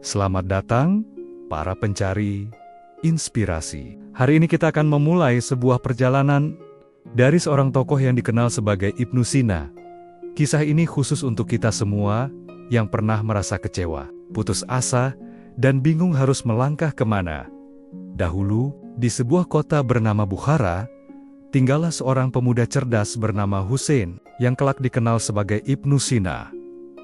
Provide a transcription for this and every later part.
Selamat datang, para pencari inspirasi. Hari ini kita akan memulai sebuah perjalanan dari seorang tokoh yang dikenal sebagai Ibnu Sina. Kisah ini khusus untuk kita semua yang pernah merasa kecewa, putus asa, dan bingung harus melangkah kemana. Dahulu, di sebuah kota bernama Bukhara, tinggallah seorang pemuda cerdas bernama Hussein, yang kelak dikenal sebagai Ibnu Sina.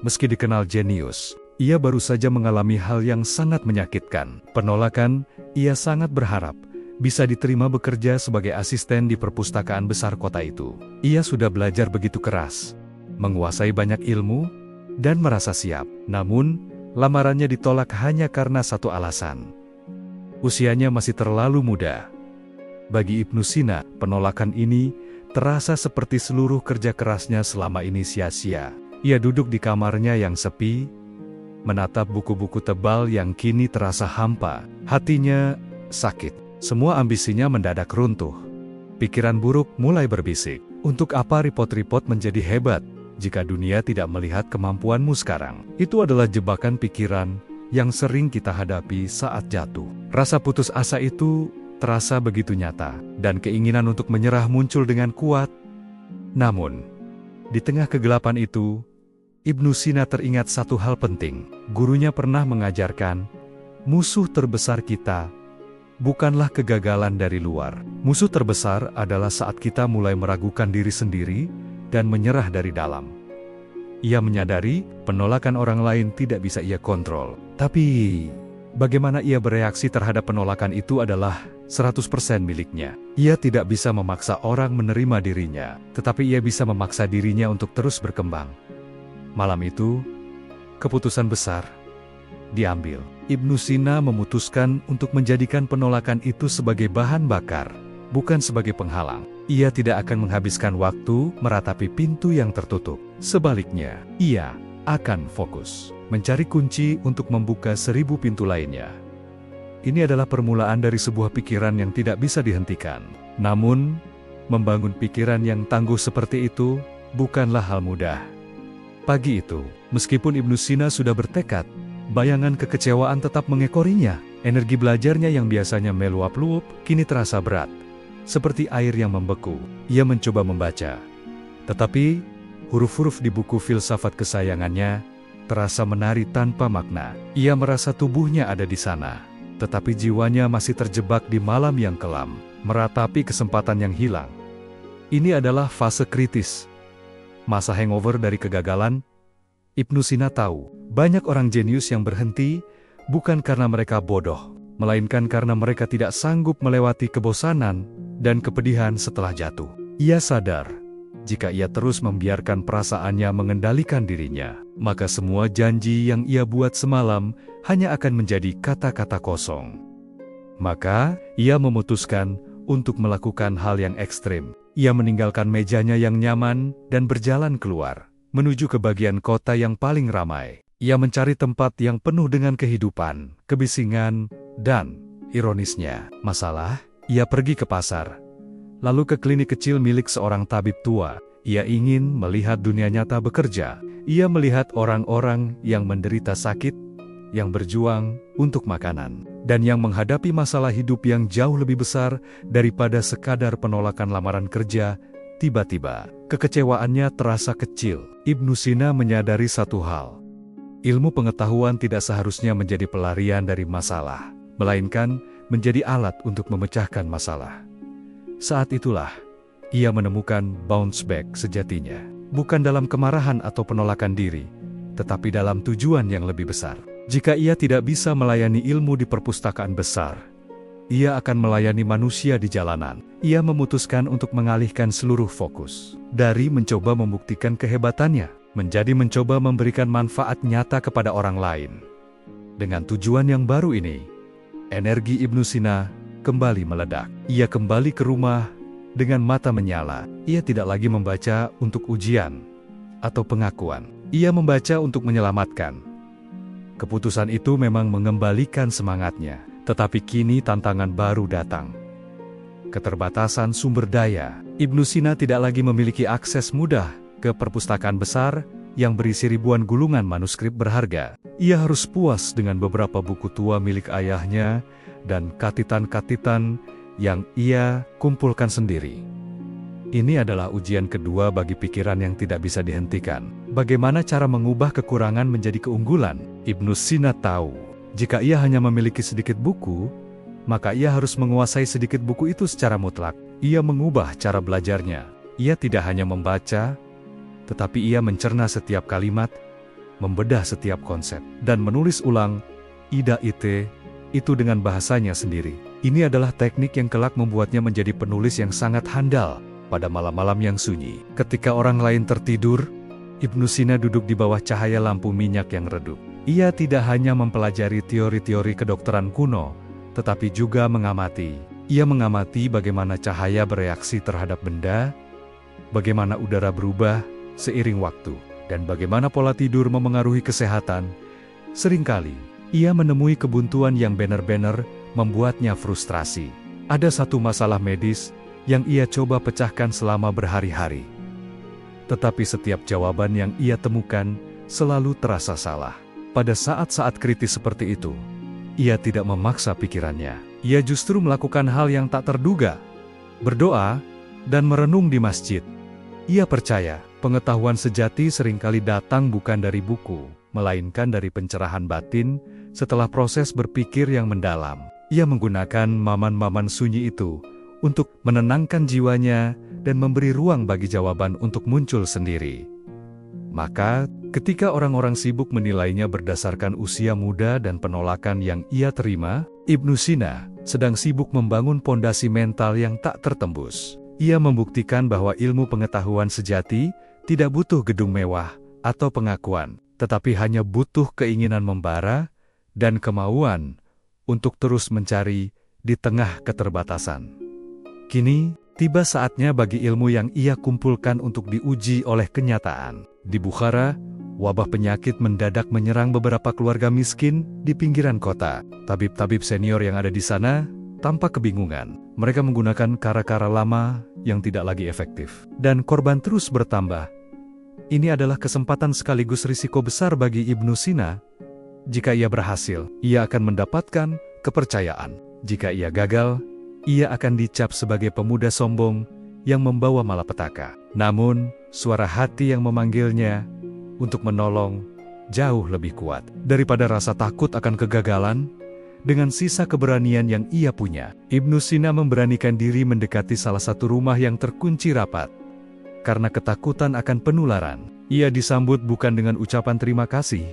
Meski dikenal jenius, ia baru saja mengalami hal yang sangat menyakitkan. Penolakan, ia sangat berharap bisa diterima bekerja sebagai asisten di perpustakaan besar kota itu. Ia sudah belajar begitu keras, menguasai banyak ilmu, dan merasa siap. Namun, lamarannya ditolak hanya karena satu alasan. Usianya masih terlalu muda. Bagi Ibnu Sina, penolakan ini terasa seperti seluruh kerja kerasnya selama ini sia-sia. Ia duduk di kamarnya yang sepi, menatap buku-buku tebal yang kini terasa hampa. Hatinya sakit. Semua ambisinya mendadak runtuh. Pikiran buruk mulai berbisik. Untuk apa repot-repot menjadi hebat jika dunia tidak melihat kemampuanmu sekarang? Itu adalah jebakan pikiran yang sering kita hadapi saat jatuh. Rasa putus asa itu terasa begitu nyata, dan keinginan untuk menyerah muncul dengan kuat. Namun, di tengah kegelapan itu, Ibnu Sina teringat satu hal penting. Gurunya pernah mengajarkan, musuh terbesar kita bukanlah kegagalan dari luar. Musuh terbesar adalah saat kita mulai meragukan diri sendiri dan menyerah dari dalam. Ia menyadari penolakan orang lain tidak bisa ia kontrol. Tapi, bagaimana ia bereaksi terhadap penolakan itu adalah 100% miliknya. Ia tidak bisa memaksa orang menerima dirinya, tetapi ia bisa memaksa dirinya untuk terus berkembang. Malam itu, keputusan besar diambil. Ibnu Sina memutuskan untuk menjadikan penolakan itu sebagai bahan bakar, bukan sebagai penghalang. Ia tidak akan menghabiskan waktu meratapi pintu yang tertutup. Sebaliknya, ia akan fokus mencari kunci untuk membuka 1000 pintu lainnya. Ini adalah permulaan dari sebuah pikiran yang tidak bisa dihentikan. Namun, membangun pikiran yang tangguh seperti itu bukanlah hal mudah. Pagi itu, meskipun Ibnu Sina sudah bertekad, bayangan kekecewaan tetap mengekorinya. Energi belajarnya yang biasanya meluap-luap, kini terasa berat, seperti air yang membeku. Ia mencoba membaca, tetapi huruf-huruf di buku filsafat kesayangannya terasa menari tanpa makna. Ia merasa tubuhnya ada di sana, tetapi jiwanya masih terjebak di malam yang kelam, meratapi kesempatan yang hilang. Ini adalah fase kritis, masa hangover dari kegagalan. Ibnu Sina tahu, banyak orang jenius yang berhenti bukan karena mereka bodoh, melainkan karena mereka tidak sanggup melewati kebosanan dan kepedihan setelah jatuh. Ia sadar, jika ia terus membiarkan perasaannya mengendalikan dirinya, maka semua janji yang ia buat semalam hanya akan menjadi kata-kata kosong. Maka, ia memutuskan untuk melakukan hal yang ekstrim. Ia meninggalkan mejanya yang nyaman dan berjalan keluar, menuju ke bagian kota yang paling ramai. Ia mencari tempat yang penuh dengan kehidupan, kebisingan, dan, ironisnya, masalah. Ia pergi ke pasar, lalu ke klinik kecil milik seorang tabib tua. Ia ingin melihat dunia nyata bekerja. Ia melihat orang-orang yang menderita sakit, yang berjuang untuk makanan, dan yang menghadapi masalah hidup yang jauh lebih besar daripada sekadar penolakan lamaran kerja. Tiba-tiba, kekecewaannya terasa kecil. Ibnu Sina menyadari satu hal. Ilmu pengetahuan tidak seharusnya menjadi pelarian dari masalah, melainkan menjadi alat untuk memecahkan masalah. Saat itulah, ia menemukan bounce back sejatinya. Bukan dalam kemarahan atau penolakan diri, tetapi dalam tujuan yang lebih besar. Jika ia tidak bisa melayani ilmu di perpustakaan besar, ia akan melayani manusia di jalanan. Ia memutuskan untuk mengalihkan seluruh fokus dari mencoba membuktikan kehebatannya, menjadi mencoba memberikan manfaat nyata kepada orang lain. Dengan tujuan yang baru ini, energi Ibnu Sina kembali meledak. Ia kembali ke rumah dengan mata menyala. Ia tidak lagi membaca untuk ujian atau pengakuan. Ia membaca untuk menyelamatkan. Keputusan itu memang mengembalikan semangatnya. Tetapi kini tantangan baru datang. Keterbatasan sumber daya. Ibnu Sina tidak lagi memiliki akses mudah ke perpustakaan besar yang berisi ribuan gulungan manuskrip berharga. Ia harus puas dengan beberapa buku tua milik ayahnya dan katitan-katitan yang ia kumpulkan sendiri. Ini adalah ujian kedua bagi pikiran yang tidak bisa dihentikan. Bagaimana cara mengubah kekurangan menjadi keunggulan? Ibnu Sina tahu, jika ia hanya memiliki sedikit buku, maka ia harus menguasai sedikit buku itu secara mutlak. Ia mengubah cara belajarnya. Ia tidak hanya membaca, tetapi ia mencerna setiap kalimat, membedah setiap konsep, dan menulis ulang itu dengan bahasanya sendiri. Ini adalah teknik yang kelak membuatnya menjadi penulis yang sangat handal pada malam-malam yang sunyi. Ketika orang lain tertidur, Ibnu Sina duduk di bawah cahaya lampu minyak yang redup. Ia tidak hanya mempelajari teori-teori kedokteran kuno, tetapi juga mengamati. Ia mengamati bagaimana cahaya bereaksi terhadap benda, bagaimana udara berubah seiring waktu, dan bagaimana pola tidur memengaruhi kesehatan. Seringkali, ia menemui kebuntuan yang benar-benar membuatnya frustrasi. Ada satu masalah medis yang ia coba pecahkan selama berhari-hari. Tetapi setiap jawaban yang ia temukan selalu terasa salah. Pada saat-saat kritis seperti itu, ia tidak memaksa pikirannya. Ia justru melakukan hal yang tak terduga, berdoa dan merenung di masjid. Ia percaya, pengetahuan sejati seringkali datang bukan dari buku, melainkan dari pencerahan batin setelah proses berpikir yang mendalam. Ia menggunakan maman-maman sunyi itu untuk menenangkan jiwanya dan memberi ruang bagi jawaban untuk muncul sendiri. Maka, ketika orang-orang sibuk menilainya berdasarkan usia muda dan penolakan yang ia terima, Ibnu Sina sedang sibuk membangun pondasi mental yang tak tertembus. Ia membuktikan bahwa ilmu pengetahuan sejati tidak butuh gedung mewah atau pengakuan, tetapi hanya butuh keinginan membara dan kemauan untuk terus mencari di tengah keterbatasan. Kini, tiba saatnya bagi ilmu yang ia kumpulkan untuk diuji oleh kenyataan. Di Bukhara, wabah penyakit mendadak menyerang beberapa keluarga miskin di pinggiran kota. Tabib-tabib senior yang ada di sana tampak kebingungan. Mereka menggunakan cara-cara lama yang tidak lagi efektif. Dan korban terus bertambah. Ini adalah kesempatan sekaligus risiko besar bagi Ibnu Sina. Jika ia berhasil, ia akan mendapatkan kepercayaan. Jika ia gagal, ia akan dicap sebagai pemuda sombong yang membawa malapetaka. Namun, suara hati yang memanggilnya untuk menolong jauh lebih kuat daripada rasa takut akan kegagalan. Dengan sisa keberanian yang ia punya, Ibnu Sina memberanikan diri mendekati salah satu rumah yang terkunci rapat. Karena ketakutan akan penularan, ia disambut bukan dengan ucapan terima kasih,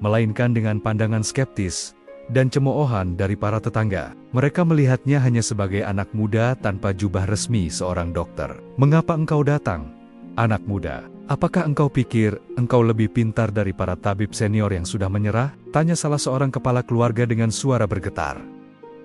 melainkan dengan pandangan skeptis dan cemoohan dari para tetangga. Mereka melihatnya hanya sebagai anak muda tanpa jubah resmi seorang dokter. "Mengapa engkau datang, anak muda? Apakah engkau pikir engkau lebih pintar dari para tabib senior yang sudah menyerah?" Tanya salah seorang kepala keluarga dengan suara bergetar.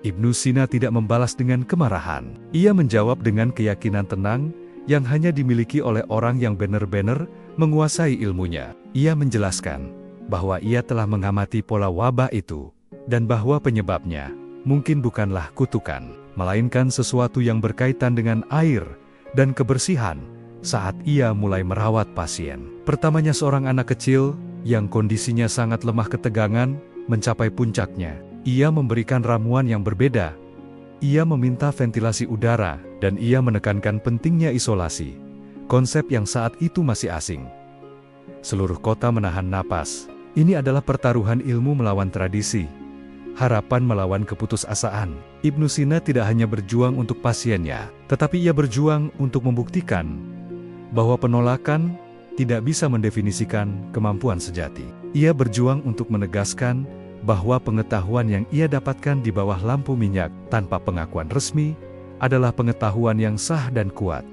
Ibnu Sina tidak membalas dengan kemarahan. Ia menjawab dengan keyakinan tenang yang hanya dimiliki oleh orang yang benar-benar menguasai ilmunya. Ia menjelaskan bahwa ia telah mengamati pola wabah itu, dan bahwa penyebabnya mungkin bukanlah kutukan, melainkan sesuatu yang berkaitan dengan air dan kebersihan saat ia mulai merawat pasien. Pertamanya seorang anak kecil yang kondisinya sangat lemah ketegangan mencapai puncaknya. Ia memberikan ramuan yang berbeda. Ia meminta ventilasi udara, dan ia menekankan pentingnya isolasi, konsep yang saat itu masih asing. Seluruh kota menahan napas. Ini adalah pertaruhan ilmu melawan tradisi, harapan melawan keputusasaan. Ibnu Sina tidak hanya berjuang untuk pasiennya, tetapi ia berjuang untuk membuktikan bahwa penolakan tidak bisa mendefinisikan kemampuan sejati. Ia berjuang untuk menegaskan bahwa pengetahuan yang ia dapatkan di bawah lampu minyak tanpa pengakuan resmi adalah pengetahuan yang sah dan kuat.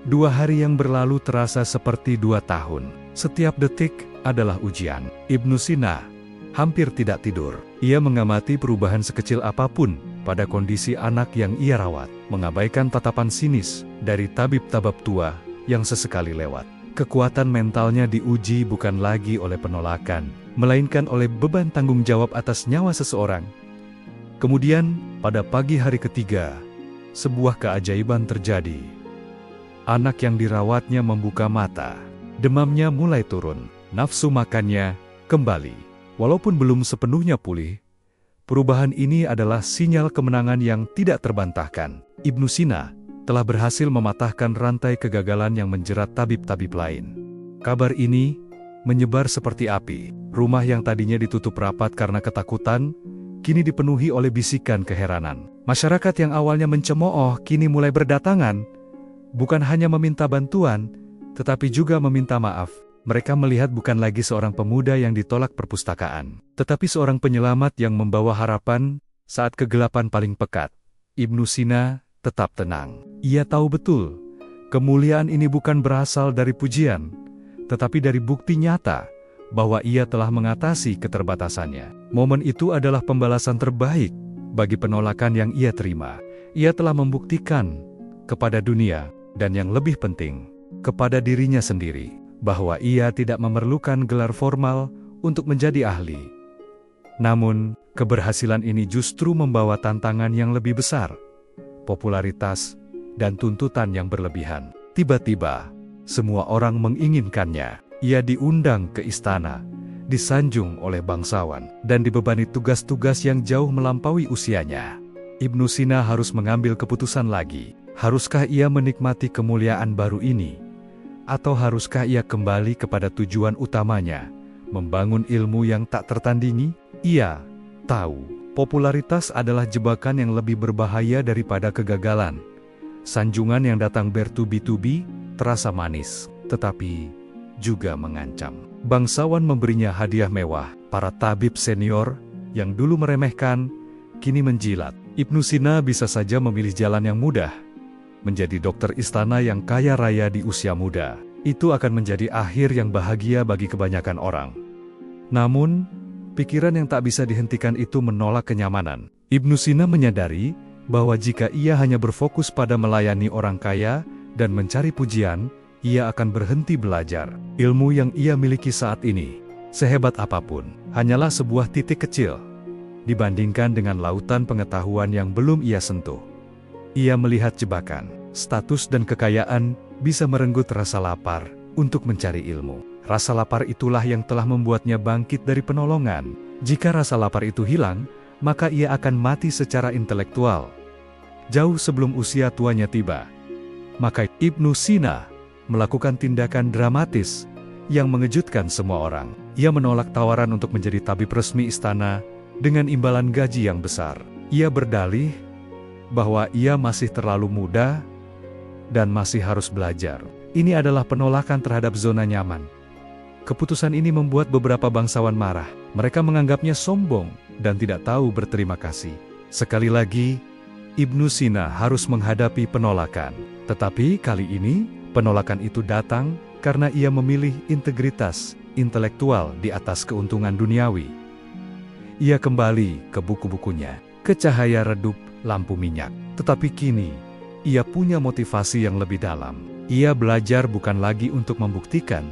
2 hari yang berlalu terasa seperti 2 tahun. Setiap detik adalah ujian. Ibnu Sina hampir tidak tidur. Ia mengamati perubahan sekecil apapun pada kondisi anak yang ia rawat, mengabaikan tatapan sinis dari tabib-tabib tua yang sesekali lewat. Kekuatan mentalnya diuji bukan lagi oleh penolakan, melainkan oleh beban tanggung jawab atas nyawa seseorang. Kemudian, pada pagi hari ketiga, sebuah keajaiban terjadi. Anak yang dirawatnya membuka mata. Demamnya mulai turun. Nafsu makannya kembali. Walaupun belum sepenuhnya pulih, perubahan ini adalah sinyal kemenangan yang tidak terbantahkan. Ibnu Sina telah berhasil mematahkan rantai kegagalan yang menjerat tabib-tabib lain. Kabar ini menyebar seperti api. Rumah yang tadinya ditutup rapat karena ketakutan, kini dipenuhi oleh bisikan keheranan. Masyarakat yang awalnya mencemooh kini mulai berdatangan, bukan hanya meminta bantuan, tetapi juga meminta maaf. Mereka melihat bukan lagi seorang pemuda yang ditolak perpustakaan, tetapi seorang penyelamat yang membawa harapan saat kegelapan paling pekat. Ibnu Sina tetap tenang. Ia tahu betul, kemuliaan ini bukan berasal dari pujian, tetapi dari bukti nyata bahwa ia telah mengatasi keterbatasannya. Momen itu adalah pembalasan terbaik bagi penolakan yang ia terima. Ia telah membuktikan kepada dunia, dan yang lebih penting, kepada dirinya sendiri, bahwa ia tidak memerlukan gelar formal untuk menjadi ahli. Namun, keberhasilan ini justru membawa tantangan yang lebih besar, popularitas, dan tuntutan yang berlebihan. Tiba-tiba, semua orang menginginkannya. Ia diundang ke istana, disanjung oleh bangsawan, dan dibebani tugas-tugas yang jauh melampaui usianya. Ibnu Sina harus mengambil keputusan lagi. Haruskah ia menikmati kemuliaan baru ini? Atau haruskah ia kembali kepada tujuan utamanya, membangun ilmu yang tak tertandingi? Ia tahu, popularitas adalah jebakan yang lebih berbahaya daripada kegagalan. Sanjungan yang datang bertubi-tubi terasa manis, tetapi juga mengancam. Bangsawan memberinya hadiah mewah. Para tabib senior yang dulu meremehkan, kini menjilat. Ibnu Sina bisa saja memilih jalan yang mudah, menjadi dokter istana yang kaya raya di usia muda. Itu akan menjadi akhir yang bahagia bagi kebanyakan orang. Namun, pikiran yang tak bisa dihentikan itu menolak kenyamanan. Ibnu Sina menyadari bahwa jika ia hanya berfokus pada melayani orang kaya dan mencari pujian, ia akan berhenti belajar. Ilmu yang ia miliki saat ini, sehebat apapun, hanyalah sebuah titik kecil dibandingkan dengan lautan pengetahuan yang belum ia sentuh. Ia melihat jebakan, status dan kekayaan bisa merenggut rasa lapar untuk mencari ilmu. Rasa lapar itulah yang telah membuatnya bangkit dari penolongan. Jika rasa lapar itu hilang, maka ia akan mati secara intelektual jauh sebelum usia tuanya tiba. Maka Ibnu Sina melakukan tindakan dramatis yang mengejutkan semua orang. Ia menolak tawaran untuk menjadi tabib resmi istana dengan imbalan gaji yang besar. Ia berdalih bahwa ia masih terlalu muda dan masih harus belajar. Ini adalah penolakan terhadap zona nyaman. Keputusan ini membuat beberapa bangsawan marah. Mereka menganggapnya sombong dan tidak tahu berterima kasih. Sekali lagi, Ibnu Sina harus menghadapi penolakan. Tetapi kali ini, penolakan itu datang karena ia memilih integritas intelektual di atas keuntungan duniawi. Ia kembali ke buku-bukunya, ke cahaya redup lampu minyak. Tetapi kini, ia punya motivasi yang lebih dalam. Ia belajar bukan lagi untuk membuktikan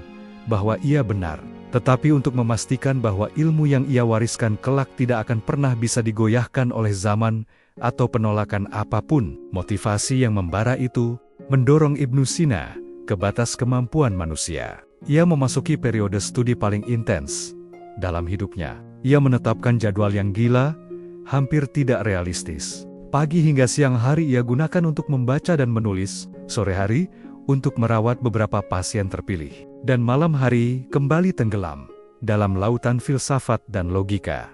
bahwa ia benar, tetapi untuk memastikan bahwa ilmu yang ia wariskan kelak tidak akan pernah bisa digoyahkan oleh zaman atau penolakan apapun. Motivasi yang membara itu mendorong Ibnu Sina ke batas kemampuan manusia. Ia memasuki periode studi paling intens dalam hidupnya. Ia menetapkan jadwal yang gila, hampir tidak realistis. Pagi hingga siang hari ia gunakan untuk membaca dan menulis, sore hari untuk merawat beberapa pasien terpilih, dan malam hari kembali tenggelam dalam lautan filsafat dan logika.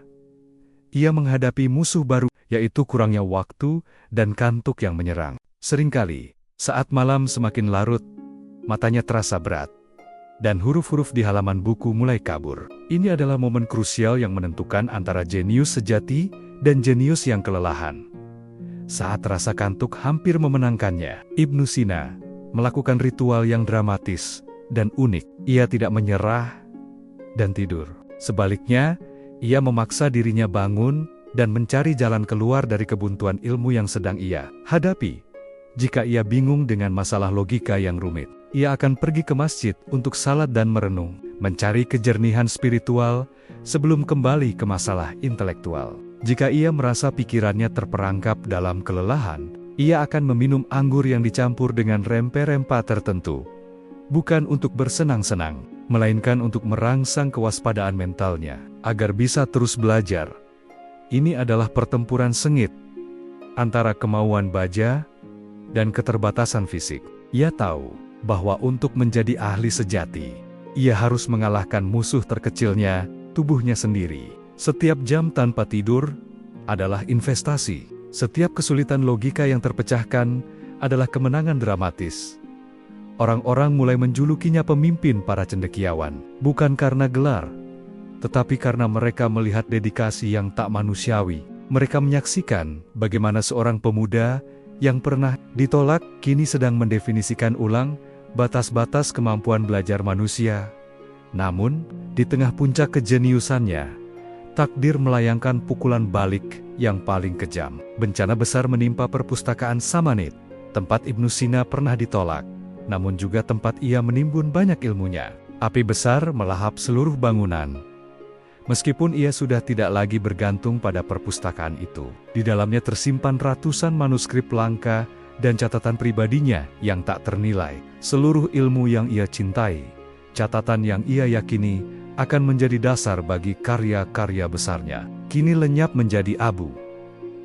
Ia menghadapi musuh baru, yaitu kurangnya waktu dan kantuk yang menyerang. Seringkali, saat malam semakin larut, matanya terasa berat, dan huruf-huruf di halaman buku mulai kabur. Ini adalah momen krusial yang menentukan antara jenius sejati dan jenius yang kelelahan. Saat rasa kantuk hampir memenangkannya, Ibnu Sina melakukan ritual yang dramatis dan unik. Ia tidak menyerah dan tidur. Sebaliknya, ia memaksa dirinya bangun dan mencari jalan keluar dari kebuntuan ilmu yang sedang ia hadapi. Jika ia bingung dengan masalah logika yang rumit, ia akan pergi ke masjid untuk salat dan merenung, mencari kejernihan spiritual sebelum kembali ke masalah intelektual. Jika ia merasa pikirannya terperangkap dalam kelelahan, ia akan meminum anggur yang dicampur dengan rempah-rempah tertentu, bukan untuk bersenang-senang, melainkan untuk merangsang kewaspadaan mentalnya, agar bisa terus belajar. Ini adalah pertempuran sengit antara kemauan baja dan keterbatasan fisik. Ia tahu bahwa untuk menjadi ahli sejati, ia harus mengalahkan musuh terkecilnya, tubuhnya sendiri. Setiap jam tanpa tidur adalah investasi. Setiap kesulitan logika yang terpecahkan adalah kemenangan dramatis. Orang-orang mulai menjulukinya pemimpin para cendekiawan, bukan karena gelar, tetapi karena mereka melihat dedikasi yang tak manusiawi. Mereka menyaksikan bagaimana seorang pemuda yang pernah ditolak kini sedang mendefinisikan ulang batas-batas kemampuan belajar manusia. Namun, di tengah puncak kejeniusannya, takdir melayangkan pukulan balik yang paling kejam. Bencana besar menimpa perpustakaan Samanid, tempat Ibnu Sina pernah ditolak, namun juga tempat ia menimbun banyak ilmunya. Api besar melahap seluruh bangunan. Meskipun ia sudah tidak lagi bergantung pada perpustakaan itu, di dalamnya tersimpan ratusan manuskrip langka dan catatan pribadinya yang tak ternilai. Seluruh ilmu yang ia cintai, catatan yang ia yakini akan menjadi dasar bagi karya-karya besarnya, kini lenyap menjadi abu.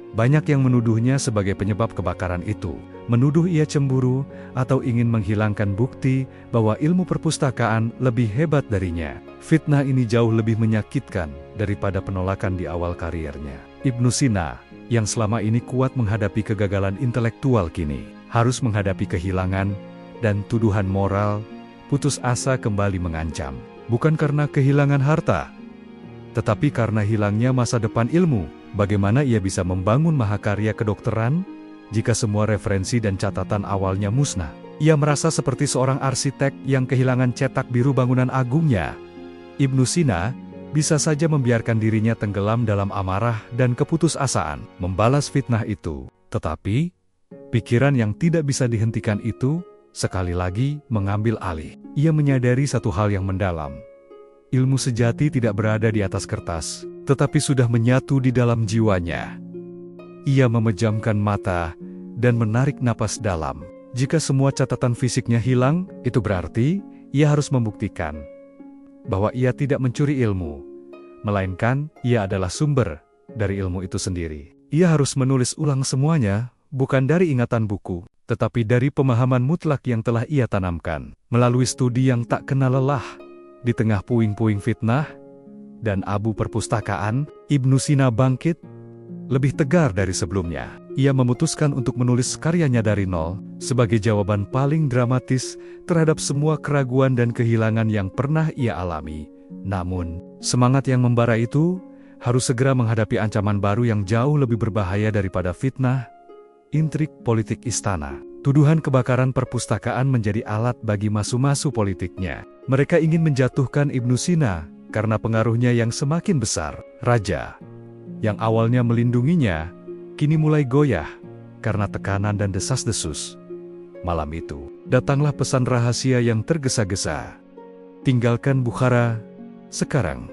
Banyak yang menuduhnya sebagai penyebab kebakaran itu, menuduh ia cemburu atau ingin menghilangkan bukti bahwa ilmu perpustakaan lebih hebat darinya. Fitnah ini jauh lebih menyakitkan daripada penolakan di awal karirnya. Ibnu Sina, yang selama ini kuat menghadapi kegagalan intelektual kini, harus menghadapi kehilangan dan tuduhan moral. Putus asa kembali mengancam, bukan karena kehilangan harta, tetapi karena hilangnya masa depan ilmu. Bagaimana ia bisa membangun mahakarya kedokteran jika semua referensi dan catatan awalnya musnah? Ia merasa seperti seorang arsitek yang kehilangan cetak biru bangunan agungnya. Ibnu Sina bisa saja membiarkan dirinya tenggelam dalam amarah dan keputusasaan, membalas fitnah itu. Tetapi, pikiran yang tidak bisa dihentikan itu, sekali lagi mengambil alih. Ia menyadari satu hal yang mendalam. Ilmu sejati tidak berada di atas kertas, tetapi sudah menyatu di dalam jiwanya. Ia memejamkan mata dan menarik napas dalam. Jika semua catatan fisiknya hilang, itu berarti ia harus membuktikan bahwa ia tidak mencuri ilmu, melainkan ia adalah sumber dari ilmu itu sendiri. Ia harus menulis ulang semuanya, bukan dari ingatan buku, tetapi dari pemahaman mutlak yang telah ia tanamkan. Melalui studi yang tak kenal lelah, di tengah puing-puing fitnah dan abu perpustakaan, Ibnu Sina bangkit, lebih tegar dari sebelumnya. Ia memutuskan untuk menulis karyanya dari nol, sebagai jawaban paling dramatis terhadap semua keraguan dan kehilangan yang pernah ia alami. Namun, semangat yang membara itu harus segera menghadapi ancaman baru yang jauh lebih berbahaya daripada fitnah, intrik politik istana. Tuduhan kebakaran perpustakaan menjadi alat bagi masu-masu politiknya. Mereka ingin menjatuhkan Ibnu Sina karena pengaruhnya yang semakin besar. Raja, yang awalnya melindunginya, kini mulai goyah karena tekanan dan desas-desus. Malam itu, datanglah pesan rahasia yang tergesa-gesa. Tinggalkan Bukhara sekarang,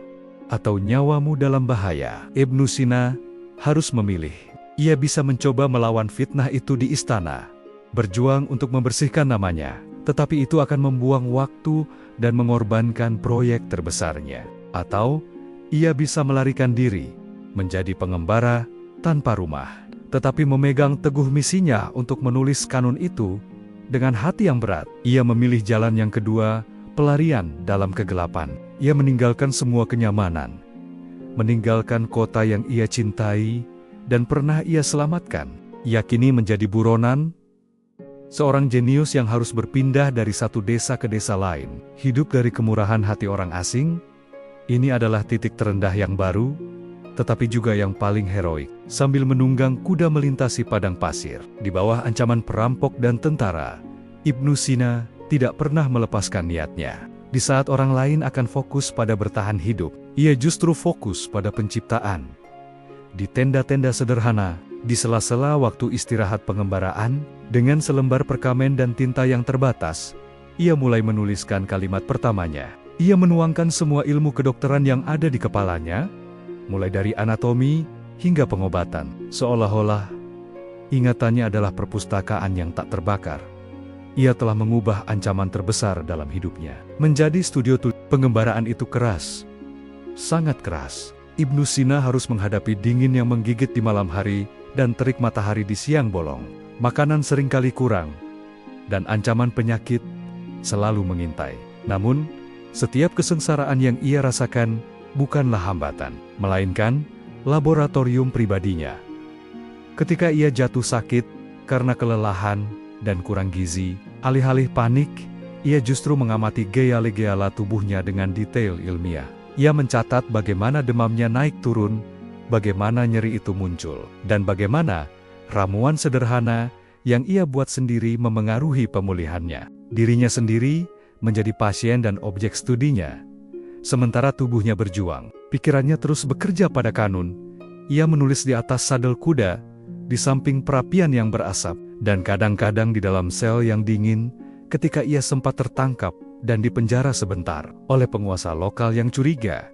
atau nyawamu dalam bahaya. Ibnu Sina harus memilih. Ia bisa mencoba melawan fitnah itu di istana, berjuang untuk membersihkan namanya, tetapi itu akan membuang waktu dan mengorbankan proyek terbesarnya. Atau, ia bisa melarikan diri, menjadi pengembara tanpa rumah, tetapi memegang teguh misinya untuk menulis kanun itu dengan hati yang berat. Ia memilih jalan yang kedua, pelarian dalam kegelapan. Ia meninggalkan semua kenyamanan, meninggalkan kota yang ia cintai dan pernah ia selamatkan. Ia kini menjadi buronan, seorang jenius yang harus berpindah dari satu desa ke desa lain, hidup dari kemurahan hati orang asing. Ini adalah titik terendah yang baru, tetapi juga yang paling heroik. Sambil menunggang kuda melintasi padang pasir, di bawah ancaman perampok dan tentara, Ibnu Sina tidak pernah melepaskan niatnya. Di saat orang lain akan fokus pada bertahan hidup, ia justru fokus pada penciptaan. Di tenda-tenda sederhana, di sela-sela waktu istirahat pengembaraan, dengan selembar perkamen dan tinta yang terbatas, ia mulai menuliskan kalimat pertamanya. Ia menuangkan semua ilmu kedokteran yang ada di kepalanya, mulai dari anatomi hingga pengobatan. Seolah-olah ingatannya adalah perpustakaan yang tak terbakar. Ia telah mengubah ancaman terbesar dalam hidupnya menjadi studio tulis. Pengembaraan itu keras, sangat keras. Ibnu Sina harus menghadapi dingin yang menggigit di malam hari dan terik matahari di siang bolong. Makanan seringkali kurang, dan ancaman penyakit selalu mengintai. Namun, setiap kesengsaraan yang ia rasakan bukanlah hambatan, melainkan laboratorium pribadinya. Ketika ia jatuh sakit karena kelelahan dan kurang gizi, alih-alih panik, ia justru mengamati gejala-gejala tubuhnya dengan detail ilmiah. Ia mencatat bagaimana demamnya naik turun, bagaimana nyeri itu muncul, dan bagaimana ramuan sederhana yang ia buat sendiri memengaruhi pemulihannya. Dirinya sendiri menjadi pasien dan objek studinya. Sementara tubuhnya berjuang, pikirannya terus bekerja pada kanun. Ia menulis di atas sadel kuda, di samping perapian yang berasap, dan kadang-kadang di dalam sel yang dingin ketika ia sempat tertangkap dan dipenjara sebentar oleh penguasa lokal yang curiga.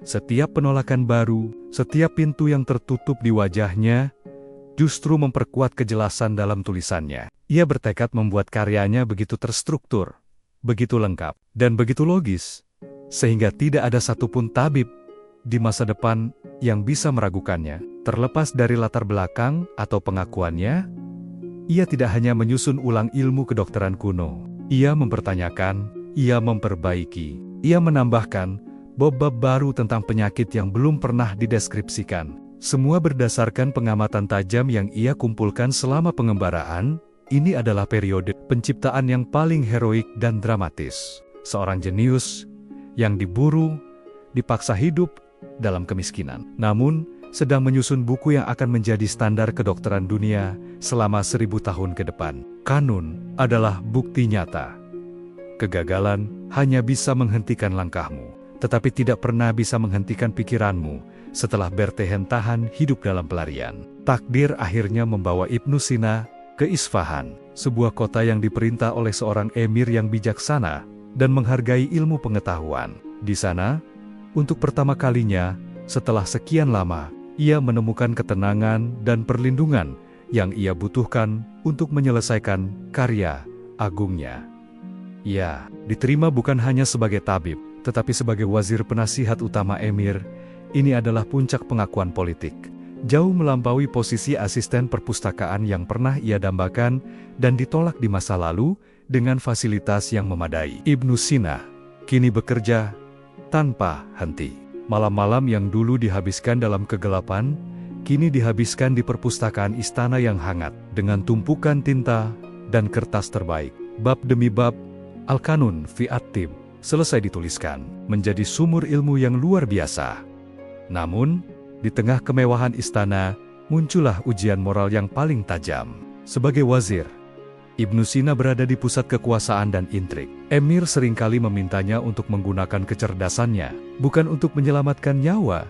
Setiap penolakan baru, setiap pintu yang tertutup di wajahnya, justru memperkuat kejelasan dalam tulisannya. Ia bertekad membuat karyanya begitu terstruktur, begitu lengkap, dan begitu logis, sehingga tidak ada satupun tabib di masa depan yang bisa meragukannya. Terlepas dari latar belakang atau pengakuannya, ia tidak hanya menyusun ulang ilmu kedokteran kuno. Ia mempertanyakan, ia memperbaiki, ia menambahkan bab-bab baru tentang penyakit yang belum pernah dideskripsikan. Semua berdasarkan pengamatan tajam yang ia kumpulkan selama pengembaraan. Ini adalah periode penciptaan yang paling heroik dan dramatis. Seorang jenius yang diburu, dipaksa hidup dalam kemiskinan, namun sedang menyusun buku yang akan menjadi standar kedokteran dunia selama 1000 tahun ke depan. Kanun adalah bukti nyata. Kegagalan hanya bisa menghentikan langkahmu, tetapi tidak pernah bisa menghentikan pikiranmu setelah bertahan hidup dalam pelarian. Takdir akhirnya membawa Ibnu Sina ke Isfahan, sebuah kota yang diperintah oleh seorang emir yang bijaksana dan menghargai ilmu pengetahuan. Di sana, untuk pertama kalinya, setelah sekian lama, ia menemukan ketenangan dan perlindungan yang ia butuhkan untuk menyelesaikan karya agungnya. Ia diterima bukan hanya sebagai tabib, tetapi sebagai wazir penasihat utama emir. Ini adalah puncak pengakuan politik, jauh melampaui posisi asisten perpustakaan yang pernah ia dambakan dan ditolak di masa lalu dengan fasilitas yang memadai. Ibnu Sina kini bekerja tanpa henti. Malam-malam yang dulu dihabiskan dalam kegelapan, kini dihabiskan di perpustakaan istana yang hangat, dengan tumpukan tinta dan kertas terbaik. Bab demi bab, Al-Kanun fi At-Tib selesai dituliskan, menjadi sumur ilmu yang luar biasa. Namun, di tengah kemewahan istana, muncullah ujian moral yang paling tajam. Sebagai wazir, Ibnu Sina berada di pusat kekuasaan dan intrik. Emir seringkali memintanya untuk menggunakan kecerdasannya, bukan untuk menyelamatkan nyawa,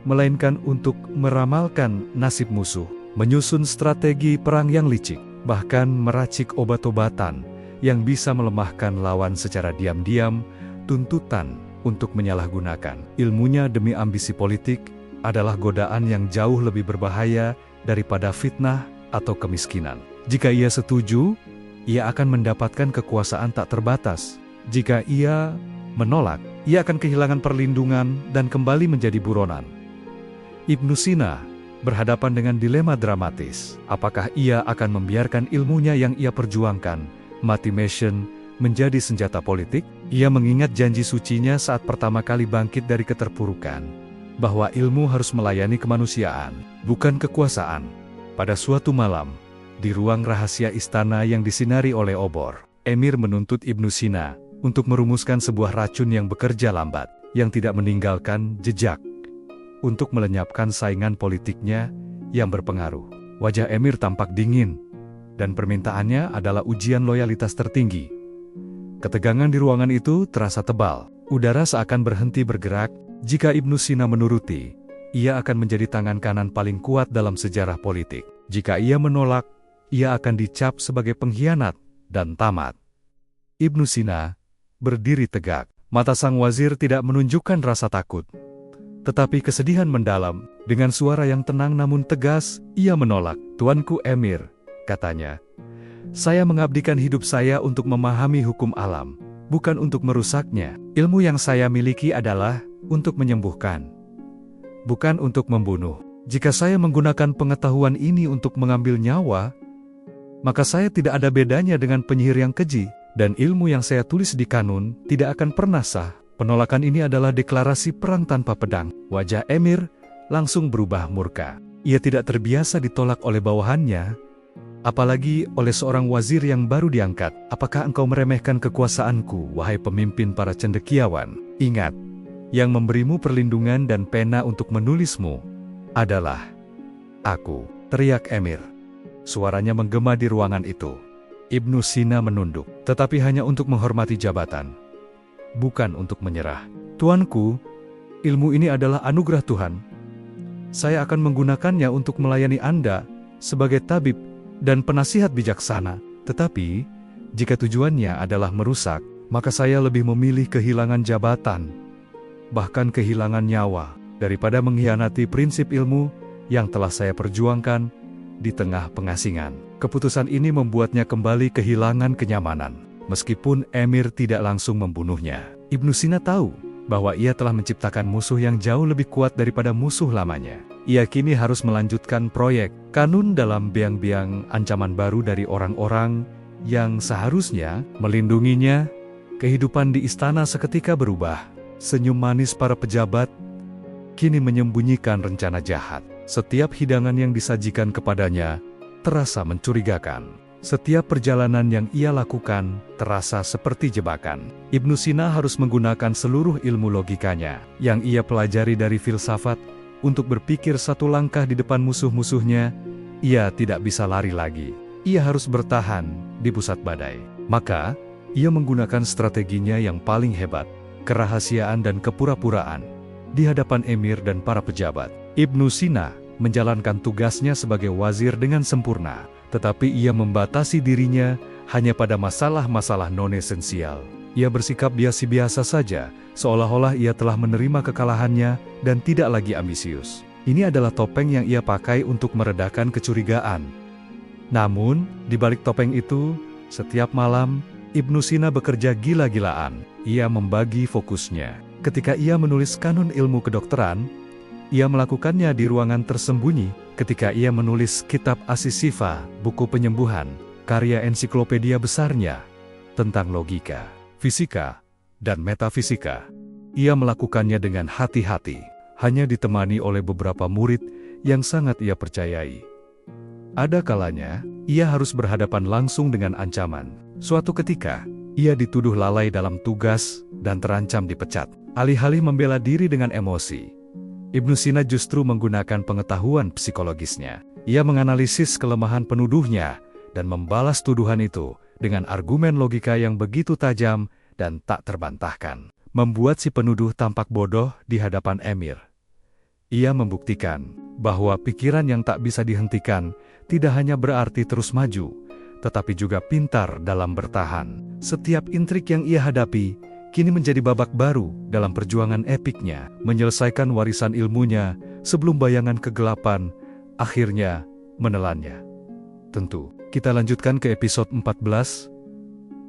melainkan untuk meramalkan nasib musuh, menyusun strategi perang yang licik, bahkan meracik obat-obatan yang bisa melemahkan lawan secara diam-diam. Tuntutan untuk menyalahgunakan ilmunya demi ambisi politik adalah godaan yang jauh lebih berbahaya daripada fitnah atau kemiskinan. Jika ia setuju, ia akan mendapatkan kekuasaan tak terbatas. Jika ia menolak, ia akan kehilangan perlindungan dan kembali menjadi buronan. Ibnu Sina berhadapan dengan dilema dramatis. Apakah ia akan membiarkan ilmunya yang ia perjuangkan mati mission menjadi senjata politik? Ia mengingat janji sucinya saat pertama kali bangkit dari keterpurukan, bahwa ilmu harus melayani kemanusiaan, bukan kekuasaan. Pada suatu malam, di ruang rahasia istana yang disinari oleh obor, Emir menuntut Ibnu Sina untuk merumuskan sebuah racun yang bekerja lambat, yang tidak meninggalkan jejak, untuk melenyapkan saingan politiknya yang berpengaruh. Wajah Emir tampak dingin, dan permintaannya adalah ujian loyalitas tertinggi. Ketegangan di ruangan itu terasa tebal. Udara seakan berhenti bergerak. Jika Ibnu Sina menuruti, ia akan menjadi tangan kanan paling kuat dalam sejarah politik. Jika ia menolak, ia akan dicap sebagai pengkhianat dan tamat. Ibnu Sina berdiri tegak. Mata sang wazir tidak menunjukkan rasa takut, tetapi kesedihan mendalam. Dengan suara yang tenang namun tegas, ia menolak. "Tuanku Emir," katanya, "saya mengabdikan hidup saya untuk memahami hukum alam, bukan untuk merusaknya. Ilmu yang saya miliki adalah untuk menyembuhkan, bukan untuk membunuh. Jika saya menggunakan pengetahuan ini untuk mengambil nyawa, maka saya tidak ada bedanya dengan penyihir yang keji, dan ilmu yang saya tulis di kanun tidak akan pernah sah. Penolakan ini adalah deklarasi perang tanpa pedang. Wajah Emir langsung berubah murka. Ia tidak terbiasa ditolak oleh bawahannya, apalagi oleh seorang wazir yang baru diangkat. Apakah engkau meremehkan kekuasaanku, wahai pemimpin para cendekiawan? Ingat, yang memberimu perlindungan dan pena untuk menulismu adalah aku, teriak Emir. Suaranya menggema di ruangan itu. Ibnu Sina menunduk, tetapi hanya untuk menghormati jabatan, bukan untuk menyerah. Tuanku, ilmu ini adalah anugerah Tuhan. Saya akan menggunakannya untuk melayani Anda sebagai tabib dan penasihat bijaksana. Tetapi, jika tujuannya adalah merusak, maka saya lebih memilih kehilangan jabatan, bahkan kehilangan nyawa, daripada mengkhianati prinsip ilmu yang telah saya perjuangkan di tengah pengasingan. Keputusan ini membuatnya kembali kehilangan kenyamanan. Meskipun Emir tidak langsung membunuhnya, Ibnu Sina tahu bahwa ia telah menciptakan musuh yang jauh lebih kuat daripada musuh lamanya. Ia kini harus melanjutkan proyek kanun dalam biang-biang ancaman baru dari orang-orang yang seharusnya melindunginya. Kehidupan di istana seketika berubah. Senyum manis para pejabat kini menyembunyikan rencana jahat. Setiap hidangan yang disajikan kepadanya terasa mencurigakan. Setiap perjalanan yang ia lakukan terasa seperti jebakan. Ibnu Sina harus menggunakan seluruh ilmu logikanya yang ia pelajari dari filsafat untuk berpikir satu langkah di depan musuh-musuhnya. Ia tidak bisa lari lagi. Ia harus bertahan di pusat badai. Maka, ia menggunakan strateginya yang paling hebat, kerahasiaan dan kepura-puraan, di hadapan emir dan para pejabat. Ibnu Sina menjalankan tugasnya sebagai wazir dengan sempurna. Tetapi ia membatasi dirinya hanya pada masalah-masalah non-esensial. Ia bersikap biasa-biasa saja, seolah-olah ia telah menerima kekalahannya dan tidak lagi ambisius. Ini adalah topeng yang ia pakai untuk meredakan kecurigaan. Namun, di balik topeng itu, setiap malam, Ibnu Sina bekerja gila-gilaan. Ia membagi fokusnya. Ketika ia menulis kanun ilmu kedokteran, ia melakukannya di ruangan tersembunyi. Ketika ia menulis kitab As-Sifa, buku penyembuhan, karya ensiklopedia besarnya tentang logika, fisika, dan metafisika, ia melakukannya dengan hati-hati, hanya ditemani oleh beberapa murid yang sangat ia percayai. Ada kalanya, ia harus berhadapan langsung dengan ancaman. Suatu ketika, ia dituduh lalai dalam tugas dan terancam dipecat. Alih-alih membela diri dengan emosi, Ibnu Sina justru menggunakan pengetahuan psikologisnya. Ia menganalisis kelemahan penuduhnya dan membalas tuduhan itu dengan argumen logika yang begitu tajam dan tak terbantahkan, membuat si penuduh tampak bodoh di hadapan emir. Ia membuktikan bahwa pikiran yang tak bisa dihentikan tidak hanya berarti terus maju, tetapi juga pintar dalam bertahan. Setiap intrik yang ia hadapi kini menjadi babak baru dalam perjuangan epiknya, menyelesaikan warisan ilmunya sebelum bayangan kegelapan akhirnya menelannya. Tentu, kita lanjutkan ke episode 14.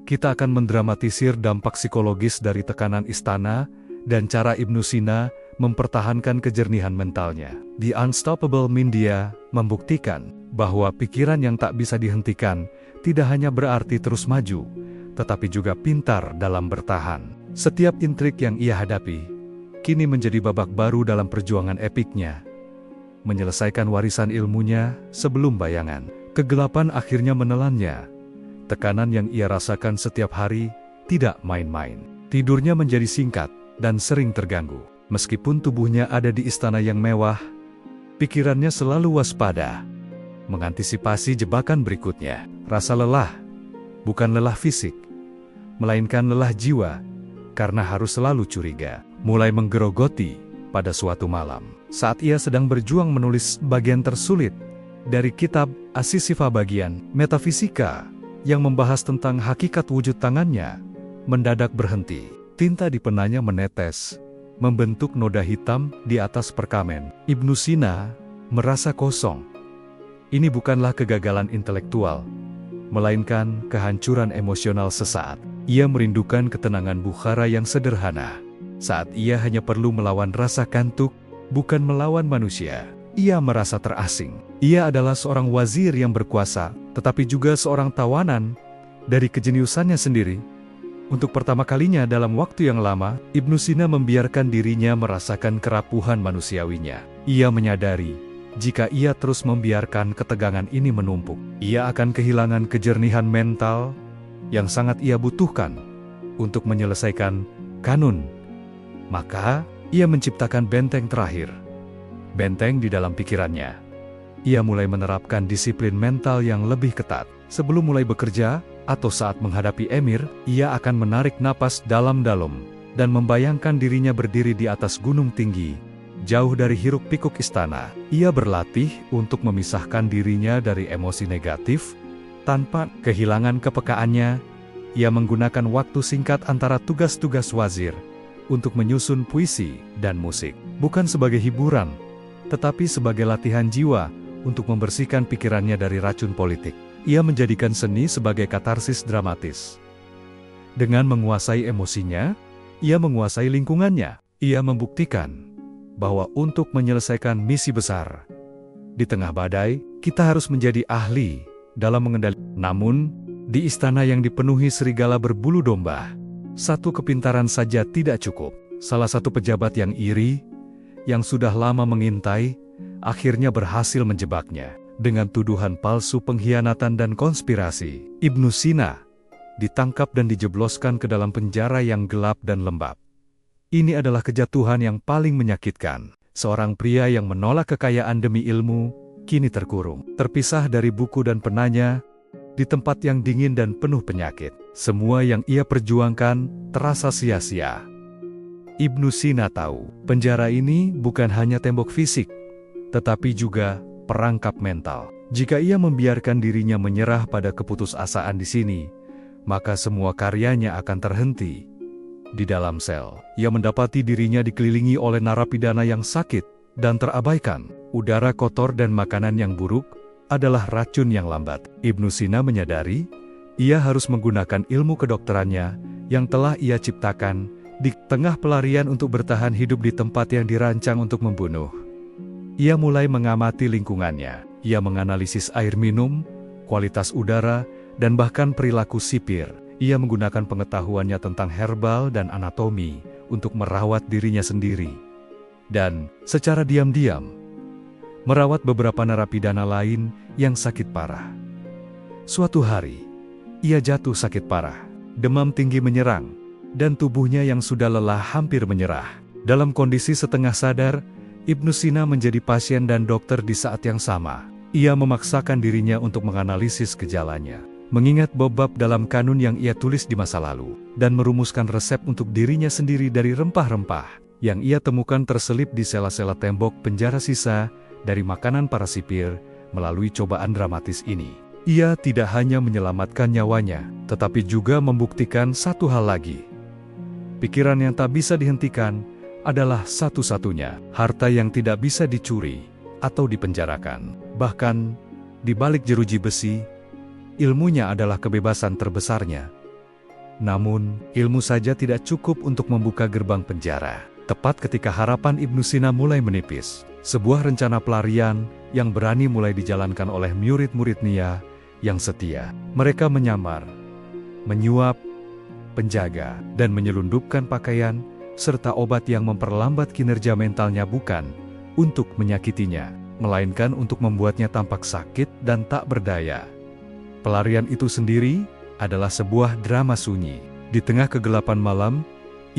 Kita akan mendramatisir dampak psikologis dari tekanan istana dan cara Ibnu Sina mempertahankan kejernihan mentalnya. The Unstoppable Mindia membuktikan bahwa pikiran yang tak bisa dihentikan tidak hanya berarti terus maju, tetapi juga pintar dalam bertahan. Setiap intrik yang ia hadapi, kini menjadi babak baru dalam perjuangan epiknya. Menyelesaikan warisan ilmunya sebelum bayangan kegelapan akhirnya menelannya. Tekanan yang ia rasakan setiap hari tidak main-main. Tidurnya menjadi singkat dan sering terganggu. Meskipun tubuhnya ada di istana yang mewah, pikirannya selalu waspada, mengantisipasi jebakan berikutnya. Rasa lelah, bukan lelah fisik, melainkan lelah jiwa, karena harus selalu curiga, mulai menggerogoti pada suatu malam. Saat ia sedang berjuang menulis bagian tersulit dari kitab As-Sifa bagian metafisika yang membahas tentang hakikat wujud tangannya, mendadak berhenti. Tinta di penanya menetes, membentuk noda hitam di atas perkamen. Ibnu Sina merasa kosong. Ini bukanlah kegagalan intelektual, melainkan kehancuran emosional sesaat. Ia merindukan ketenangan Bukhara yang sederhana. Saat ia hanya perlu melawan rasa kantuk, bukan melawan manusia. Ia merasa terasing. Ia adalah seorang wazir yang berkuasa, tetapi juga seorang tawanan dari kejeniusannya sendiri. Untuk pertama kalinya dalam waktu yang lama, Ibnu Sina membiarkan dirinya merasakan kerapuhan manusiawinya. Ia menyadari, jika ia terus membiarkan ketegangan ini menumpuk, ia akan kehilangan kejernihan mental yang sangat ia butuhkan untuk menyelesaikan kanun. Maka, ia menciptakan benteng terakhir. Benteng di dalam pikirannya. Ia mulai menerapkan disiplin mental yang lebih ketat. Sebelum mulai bekerja, atau saat menghadapi emir, ia akan menarik napas dalam-dalam, dan membayangkan dirinya berdiri di atas gunung tinggi, jauh dari hiruk-pikuk istana. Ia berlatih untuk memisahkan dirinya dari emosi negatif, tanpa kehilangan kepekaannya. Ia menggunakan waktu singkat antara tugas-tugas wazir, untuk menyusun puisi dan musik, bukan sebagai hiburan, tetapi sebagai latihan jiwa, untuk membersihkan pikirannya dari racun politik. Ia menjadikan seni sebagai katarsis dramatis. Dengan menguasai emosinya, ia menguasai lingkungannya. Ia membuktikan bahwa untuk menyelesaikan misi besar, di tengah badai, kita harus menjadi ahli dalam mengendalikan. Namun, di istana yang dipenuhi serigala berbulu domba, satu kepintaran saja tidak cukup. Salah satu pejabat yang iri, yang sudah lama mengintai, akhirnya berhasil menjebaknya. Dengan tuduhan palsu pengkhianatan dan konspirasi, Ibnu Sina ditangkap dan dijebloskan ke dalam penjara yang gelap dan lembab. Ini adalah kejatuhan yang paling menyakitkan. Seorang pria yang menolak kekayaan demi ilmu, kini terkurung, terpisah dari buku dan penanya, di tempat yang dingin dan penuh penyakit. Semua yang ia perjuangkan terasa sia-sia. Ibnu Sina tahu, penjara ini bukan hanya tembok fisik, tetapi juga perangkap mental. Jika ia membiarkan dirinya menyerah pada keputusasaan di sini, maka semua karyanya akan terhenti. Di dalam sel, ia mendapati dirinya dikelilingi oleh narapidana yang sakit dan terabaikan. Udara kotor dan makanan yang buruk adalah racun yang lambat. Ibnu Sina menyadari, ia harus menggunakan ilmu kedokterannya yang telah ia ciptakan di tengah pelarian untuk bertahan hidup di tempat yang dirancang untuk membunuh. Ia mulai mengamati lingkungannya. Ia menganalisis air minum, kualitas udara, dan bahkan perilaku sipir. Ia menggunakan pengetahuannya tentang herbal dan anatomi untuk merawat dirinya sendiri. Dan, secara diam-diam, merawat beberapa narapidana lain yang sakit parah. Suatu hari, ia jatuh sakit parah. Demam tinggi menyerang, dan tubuhnya yang sudah lelah hampir menyerah. Dalam kondisi setengah sadar, Ibnu Sina menjadi pasien dan dokter di saat yang sama. Ia memaksakan dirinya untuk menganalisis gejalanya, mengingat bab dalam kanun yang ia tulis di masa lalu, dan merumuskan resep untuk dirinya sendiri dari rempah-rempah yang ia temukan terselip di sela-sela tembok penjara sisa dari makanan para sipir. Melalui cobaan dramatis ini, ia tidak hanya menyelamatkan nyawanya, tetapi juga membuktikan satu hal lagi. Pikiran yang tak bisa dihentikan adalah satu-satunya harta yang tidak bisa dicuri atau dipenjarakan. Bahkan, di balik jeruji besi, ilmunya adalah kebebasan terbesarnya. Namun, ilmu saja tidak cukup untuk membuka gerbang penjara. Tepat ketika harapan Ibnu Sina mulai menipis, sebuah rencana pelarian yang berani mulai dijalankan oleh murid-murid Nia yang setia. Mereka menyamar, menyuap, penjaga, dan menyelundupkan pakaian serta obat yang memperlambat kinerja mentalnya, bukan untuk menyakitinya, melainkan untuk membuatnya tampak sakit dan tak berdaya. Pelarian itu sendiri adalah sebuah drama sunyi. Di tengah kegelapan malam,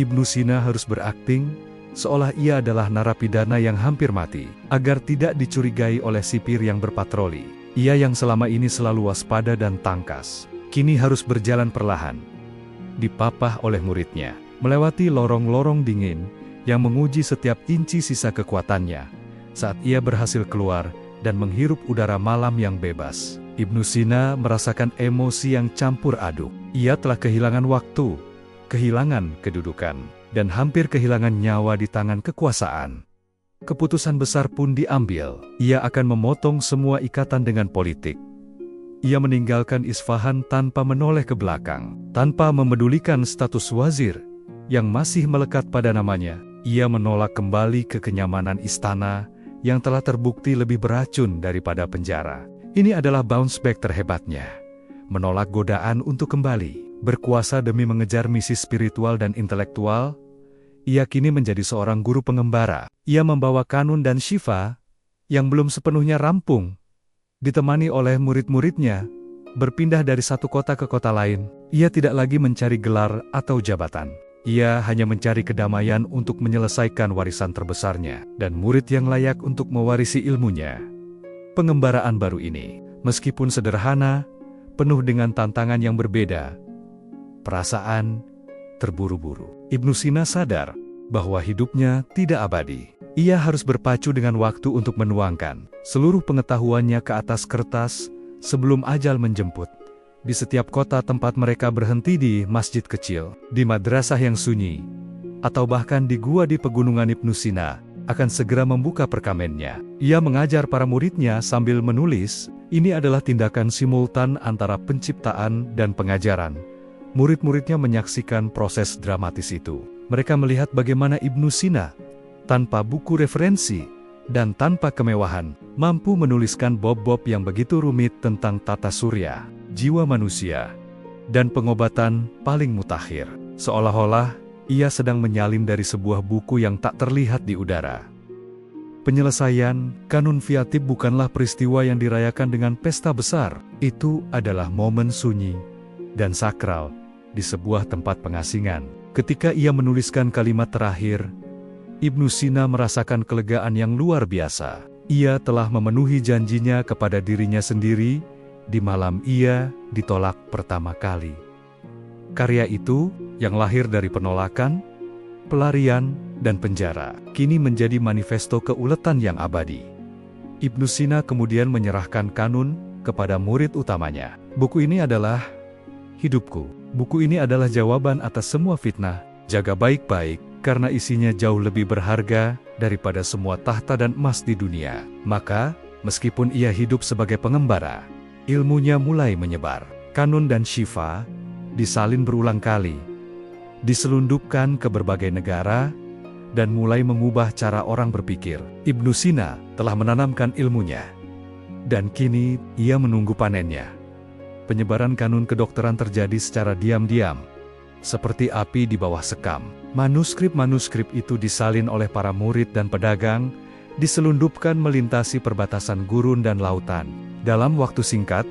Ibnu Sina harus berakting seolah ia adalah narapidana yang hampir mati, agar tidak dicurigai oleh sipir yang berpatroli. Ia yang selama ini selalu waspada dan tangkas, kini harus berjalan perlahan, dipapah oleh muridnya, melewati lorong-lorong dingin yang menguji setiap inci sisa kekuatannya. Saat ia berhasil keluar dan menghirup udara malam yang bebas, Ibnu Sina merasakan emosi yang campur aduk. Ia telah kehilangan waktu, kehilangan kedudukan, dan hampir kehilangan nyawa di tangan kekuasaan. Keputusan besar pun diambil. Ia akan memotong semua ikatan dengan politik. Ia meninggalkan Isfahan tanpa menoleh ke belakang, tanpa memedulikan status wazir yang masih melekat pada namanya. Ia menolak kembali ke kenyamanan istana yang telah terbukti lebih beracun daripada penjara. Ini adalah bounce back terhebatnya. Menolak godaan untuk kembali berkuasa demi mengejar misi spiritual dan intelektual. Ia kini menjadi seorang guru pengembara. Ia membawa Kanun dan Shiva yang belum sepenuhnya rampung, ditemani oleh murid-muridnya, berpindah dari satu kota ke kota lain. Ia tidak lagi mencari gelar atau jabatan. Ia hanya mencari kedamaian untuk menyelesaikan warisan terbesarnya, dan murid yang layak untuk mewarisi ilmunya. Pengembaraan baru ini, meskipun sederhana, penuh dengan tantangan yang berbeda. Perasaan terburu-buru. Ibnu Sina sadar bahwa hidupnya tidak abadi. Ia harus berpacu dengan waktu untuk menuangkan seluruh pengetahuannya ke atas kertas sebelum ajal menjemput. Di setiap kota tempat mereka berhenti, di masjid kecil, di madrasah yang sunyi, atau bahkan di gua di pegunungan, Ibnu Sina akan segera membuka perkamennya. Ia mengajar para muridnya sambil menulis. Ini adalah tindakan simultan antara penciptaan dan pengajaran. Murid-muridnya menyaksikan proses dramatis itu. Mereka melihat bagaimana Ibnu Sina, tanpa buku referensi dan tanpa kemewahan, mampu menuliskan bab-bab yang begitu rumit tentang tata surya, jiwa manusia, dan pengobatan paling mutakhir. Seolah-olah ia sedang menyalin dari sebuah buku yang tak terlihat di udara. Penyelesaian Kanun Fiatib bukanlah peristiwa yang dirayakan dengan pesta besar. Itu adalah momen sunyi dan sakral di sebuah tempat pengasingan. Ketika ia menuliskan kalimat terakhir, Ibnu Sina merasakan kelegaan yang luar biasa. Ia telah memenuhi janjinya kepada dirinya sendiri di malam ia ditolak pertama kali. Karya itu, yang lahir dari penolakan, pelarian, dan penjara, kini menjadi manifesto keuletan yang abadi. Ibnu Sina kemudian menyerahkan Kanun kepada murid utamanya. Buku ini adalah hidupku. Buku ini adalah jawaban atas semua fitnah. Jaga baik-baik, karena isinya jauh lebih berharga daripada semua tahta dan emas di dunia. Maka, meskipun ia hidup sebagai pengembara, ilmunya mulai menyebar. Kanun dan Shiva disalin berulang kali, diselundupkan ke berbagai negara, dan mulai mengubah cara orang berpikir. Ibnu Sina telah menanamkan ilmunya, dan kini ia menunggu panennya. Penyebaran Kanun kedokteran terjadi secara diam-diam, seperti api di bawah sekam. Manuskrip-manuskrip itu disalin oleh para murid dan pedagang, diselundupkan melintasi perbatasan gurun dan lautan. Dalam waktu singkat,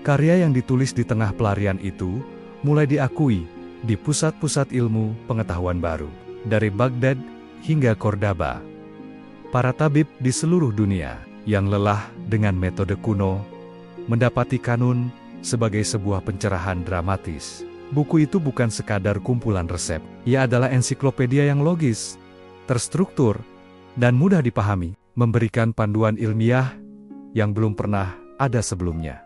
karya yang ditulis di tengah pelarian itu mulai diakui di pusat-pusat ilmu pengetahuan baru. Dari Baghdad hingga Cordoba, para tabib di seluruh dunia yang lelah dengan metode kuno mendapati Kanun sebagai sebuah pencerahan dramatis. Buku itu bukan sekadar kumpulan resep. Ia adalah ensiklopedia yang logis, terstruktur, dan mudah dipahami, memberikan panduan ilmiah yang belum pernah ada sebelumnya.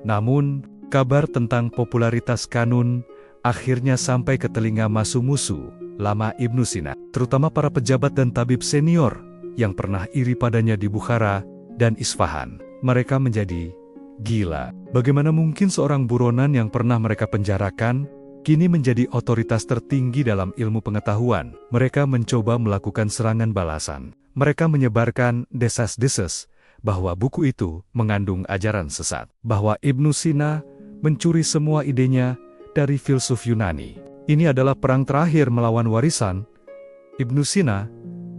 Namun, kabar tentang popularitas Kanun akhirnya sampai ke telinga musuh-musuh lama Ibnu Sina, terutama para pejabat dan tabib senior yang pernah iri padanya di Bukhara dan Isfahan. Mereka menjadi gila. Bagaimana mungkin seorang buronan yang pernah mereka penjarakan, kini menjadi otoritas tertinggi dalam ilmu pengetahuan? Mereka mencoba melakukan serangan balasan. Mereka menyebarkan desas-desus bahwa buku itu mengandung ajaran sesat, bahwa Ibnu Sina mencuri semua idenya dari filsuf Yunani. Ini adalah perang terakhir melawan warisan. Ibnu Sina,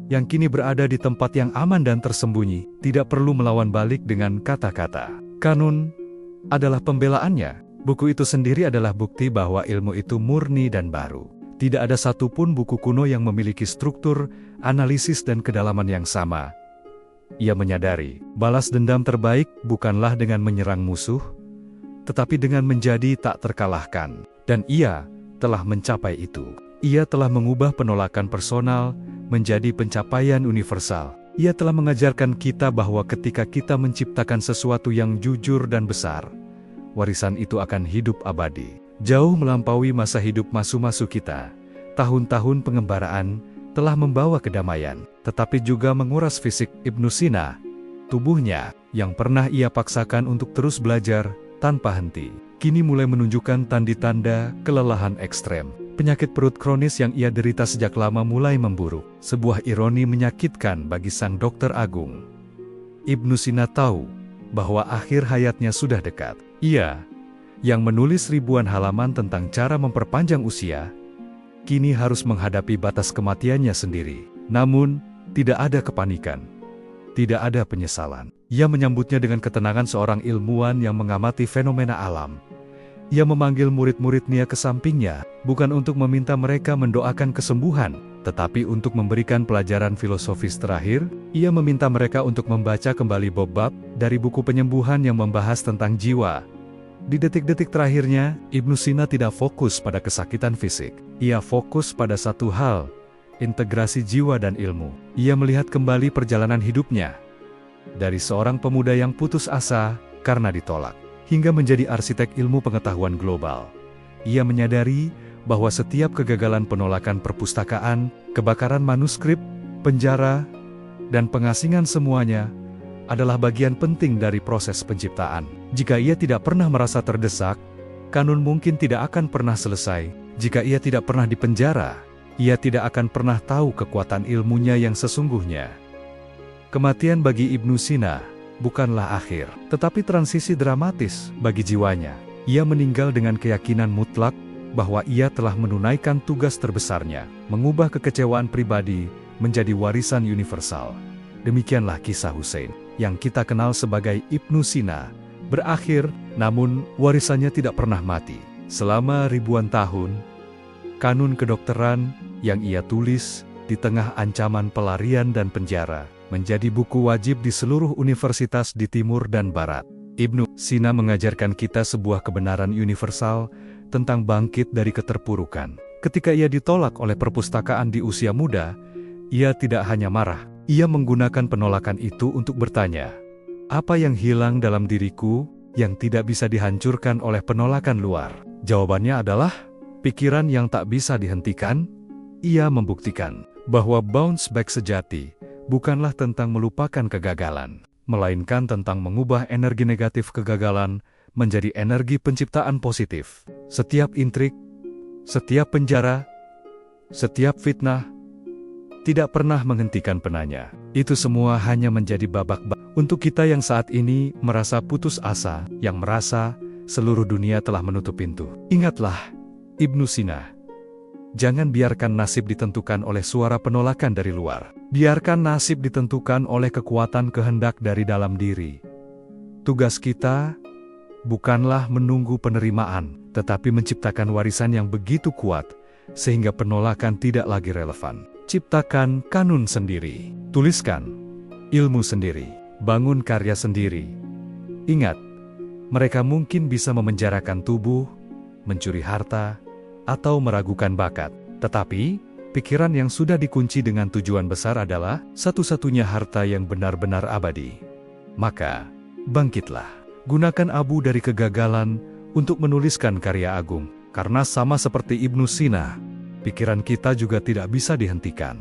yang kini berada di tempat yang aman dan tersembunyi, tidak perlu melawan balik dengan kata-kata. Kanun adalah pembelaannya. Buku itu sendiri adalah bukti bahwa ilmu itu murni dan baru. Tidak ada satupun buku kuno yang memiliki struktur, analisis dan kedalaman yang sama. Ia menyadari, balas dendam terbaik bukanlah dengan menyerang musuh, tetapi dengan menjadi tak terkalahkan. Dan ia telah mencapai itu. Ia telah mengubah penolakan personal menjadi pencapaian universal. Ia telah mengajarkan kita bahwa ketika kita menciptakan sesuatu yang jujur dan besar, warisan itu akan hidup abadi. Jauh melampaui masa hidup musuh-musuh kita, tahun-tahun pengembaraan telah membawa kedamaian, tetapi juga menguras fisik Ibnu Sina. Tubuhnya, yang pernah ia paksakan untuk terus belajar, tanpa henti. Kini mulai menunjukkan tanda-tanda kelelahan ekstrem. Penyakit perut kronis yang ia derita sejak lama mulai memburuk. Sebuah ironi menyakitkan bagi sang dokter agung. Ibnu Sina tahu bahwa akhir hayatnya sudah dekat. Ia, yang menulis ribuan halaman tentang cara memperpanjang usia, kini harus menghadapi batas kematiannya sendiri. Namun, tidak ada kepanikan. Tidak ada penyesalan. Ia menyambutnya dengan ketenangan seorang ilmuwan yang mengamati fenomena alam. Ia memanggil murid-muridnya ke sampingnya, bukan untuk meminta mereka mendoakan kesembuhan, tetapi untuk memberikan pelajaran filosofis terakhir. Ia meminta mereka untuk membaca kembali bab-bab dari buku penyembuhan yang membahas tentang jiwa. Di detik-detik terakhirnya, Ibnu Sina tidak fokus pada kesakitan fisik. Ia fokus pada satu hal, integrasi jiwa dan ilmu. Ia melihat kembali perjalanan hidupnya. Dari seorang pemuda yang putus asa karena ditolak, hingga menjadi arsitek ilmu pengetahuan global. Ia menyadari bahwa setiap kegagalan penolakan perpustakaan, kebakaran manuskrip, penjara, dan pengasingan semuanya adalah bagian penting dari proses penciptaan. Jika ia tidak pernah merasa terdesak, kanun mungkin tidak akan pernah selesai. Jika ia tidak pernah dipenjara, ia tidak akan pernah tahu kekuatan ilmunya yang sesungguhnya. Kematian bagi Ibnu Sina bukanlah akhir, tetapi transisi dramatis bagi jiwanya. Ia meninggal dengan keyakinan mutlak bahwa ia telah menunaikan tugas terbesarnya, mengubah kekecewaan pribadi menjadi warisan universal. Demikianlah kisah Hussein, yang kita kenal sebagai Ibnu Sina, berakhir, namun warisannya tidak pernah mati. Selama ribuan tahun, kanun kedokteran yang ia tulis di tengah ancaman pelarian dan penjara, menjadi buku wajib di seluruh universitas di timur dan barat. Ibnu Sina mengajarkan kita sebuah kebenaran universal tentang bangkit dari keterpurukan. Ketika ia ditolak oleh perpustakaan di usia muda, ia tidak hanya marah. Ia menggunakan penolakan itu untuk bertanya, apa yang hilang dalam diriku yang tidak bisa dihancurkan oleh penolakan luar? Jawabannya adalah, pikiran yang tak bisa dihentikan. Ia membuktikan bahwa bounce back sejati bukanlah tentang melupakan kegagalan, melainkan tentang mengubah energi negatif kegagalan menjadi energi penciptaan positif. Setiap intrik, setiap penjara, setiap fitnah, tidak pernah menghentikan penanya. Itu semua hanya menjadi babak-babak. Untuk kita yang saat ini merasa putus asa, yang merasa seluruh dunia telah menutup pintu. Ingatlah, Ibnu Sina. Jangan biarkan nasib ditentukan oleh suara penolakan dari luar. Biarkan nasib ditentukan oleh kekuatan kehendak dari dalam diri. Tugas kita bukanlah menunggu penerimaan, tetapi menciptakan warisan yang begitu kuat, sehingga penolakan tidak lagi relevan. Ciptakan kanun sendiri, tuliskan ilmu sendiri, bangun karya sendiri. Ingat, mereka mungkin bisa memenjarakan tubuh, mencuri harta, atau meragukan bakat. Tetapi, pikiran yang sudah dikunci dengan tujuan besar adalah satu-satunya harta yang benar-benar abadi. Maka, bangkitlah. Gunakan abu dari kegagalan untuk menuliskan karya agung. Karena sama seperti Ibnu Sina, pikiran kita juga tidak bisa dihentikan.